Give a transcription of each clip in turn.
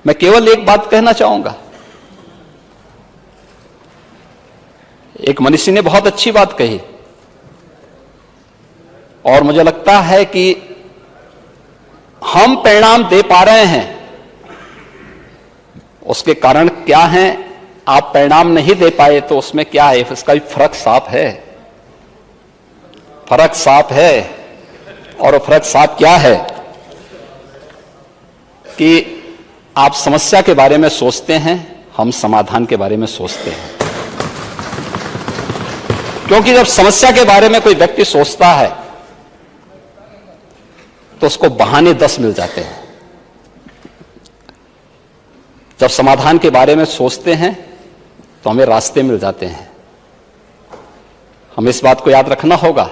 मैं केवल एक बात कहना चाहूंगा। एक मनीषी ने बहुत अच्छी बात कही और मुझे लगता है कि हम परिणाम दे पा रहे हैं, उसके कारण क्या हैं? आप परिणाम नहीं दे पाए तो उसमें क्या है? इसका भी फर्क साफ है, फर्क साफ है। और वो फर्क साफ क्या है कि आप समस्या के बारे में सोचते हैं, हम समाधान के बारे में सोचते हैं। क्योंकि जब समस्या के बारे में कोई व्यक्ति सोचता है तो उसको बहाने 10 मिल जाते हैं। जब समाधान के बारे में सोचते हैं तो हमें रास्ते मिल जाते हैं। हमें इस बात को याद रखना होगा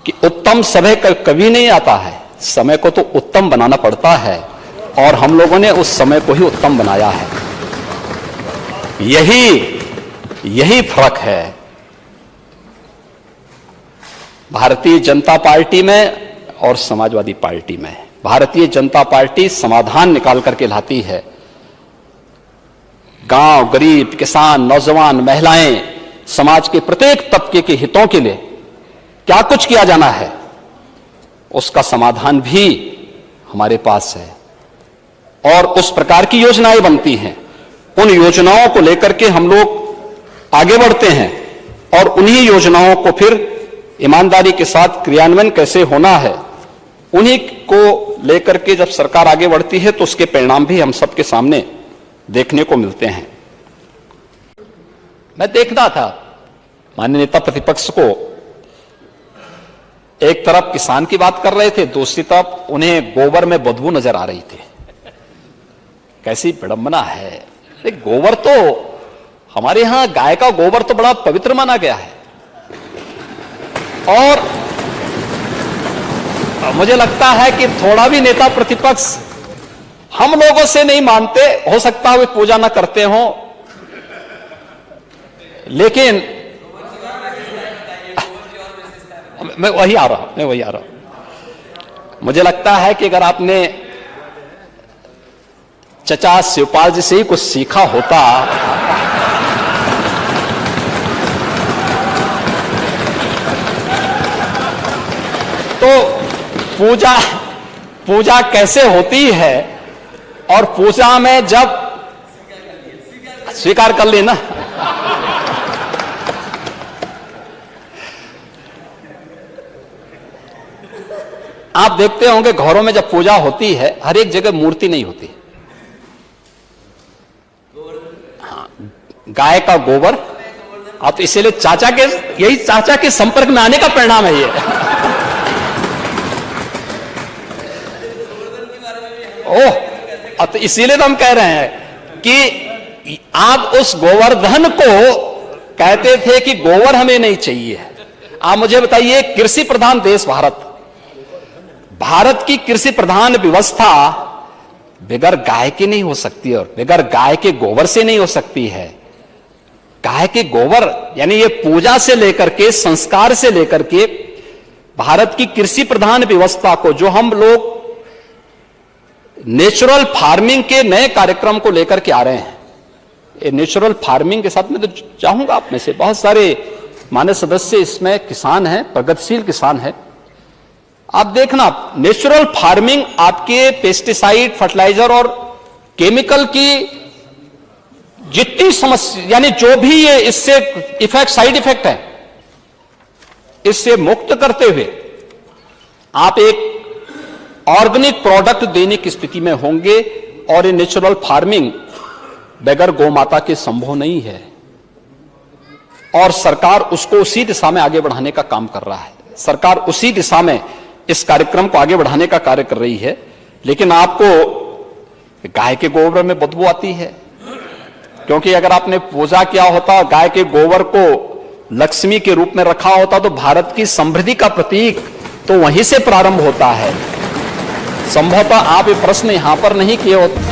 कि उत्तम समय कभी नहीं आता है, समय को तो उत्तम बनाना पड़ता है और हम लोगों ने उस समय को ही उत्तम बनाया है। यही फर्क है भारतीय जनता पार्टी में और समाजवादी पार्टी में। भारतीय जनता पार्टी समाधान निकाल करके लाती है। गांव, गरीब, किसान, नौजवान, महिलाएं, समाज के प्रत्येक तबके के हितों के लिए क्या कुछ किया जाना है, उसका समाधान भी हमारे पास है और उस प्रकार की योजनाएं बनती हैं। उन योजनाओं को लेकर के हम लोग आगे बढ़ते हैं और उन्हीं योजनाओं को फिर ईमानदारी के साथ क्रियान्वयन कैसे होना है, उन्हीं को लेकर के जब सरकार आगे बढ़ती है तो उसके परिणाम भी हम सबके सामने देखने को मिलते हैं। मैं देखता था माननीय नेता प्रतिपक्ष को, एक तरफ किसान की बात कर रहे थे, दूसरी तरफ उन्हें गोबर में बदबू नजर आ रही थी। कैसी विडंबना है। गोबर तो हमारे यहां गाय का गोबर तो बड़ा पवित्र माना गया है और मुझे लगता है कि थोड़ा भी नेता प्रतिपक्ष हम लोगों से नहीं मानते, हो सकता है वे पूजा ना करते हो, लेकिन मैं वही आ रहा हूं। मुझे लगता है कि अगर आपने चचा शिवपाल जी से ही कुछ सीखा होता तो पूजा कैसे होती है और पूजा में जब स्वीकार कर लेना आप देखते होंगे घरों में जब पूजा होती है हर एक जगह मूर्ति नहीं होती। हाँ, गाय का गोबर, आप तो इसीलिए यही चाचा के संपर्क में आने का परिणाम है ये। ओह, तो इसीलिए तो हम कह रहे हैं कि आप उस गोवर्धन को कहते थे कि गोबर हमें नहीं चाहिए। आप मुझे बताइए, कृषि प्रधान देश भारत की कृषि प्रधान व्यवस्था बगैर गाय की नहीं हो सकती और बगैर गाय के गोबर से नहीं हो सकती है। गाय के गोबर यानी ये पूजा से लेकर के, संस्कार से लेकर के भारत की कृषि प्रधान व्यवस्था को, जो हम लोग नेचुरल फार्मिंग के नए कार्यक्रम को लेकर के आ रहे हैं, ये नेचुरल फार्मिंग के साथ में तो चाहूंगा आप में से बहुत सारे माननीय सदस्य इसमें किसान हैं, प्रगतिशील किसान हैं। आप देखना, नेचुरल फार्मिंग आपके पेस्टिसाइड, फर्टिलाइजर और केमिकल की जितनी समस्या यानी जो भी ये इससे इफेक्ट, साइड इफेक्ट है, इससे मुक्त करते हुए आप एक ऑर्गेनिक प्रोडक्ट देने की स्थिति में होंगे। और ये नेचुरल फार्मिंग बगैर गौ माता के संभव नहीं है और सरकार उसको उसी दिशा में आगे बढ़ाने का काम कर रहा है। सरकार उसी दिशा में इस कार्यक्रम को आगे बढ़ाने का कार्य कर रही है। लेकिन आपको गाय के गोबर में बदबू आती है, क्योंकि अगर आपने पूजा किया होता, गाय के गोबर को लक्ष्मी के रूप में रखा होता, तो भारत की समृद्धि का प्रतीक तो वहीं से प्रारंभ होता है। संभवतः आप ये प्रश्न यहां पर नहीं किए होते।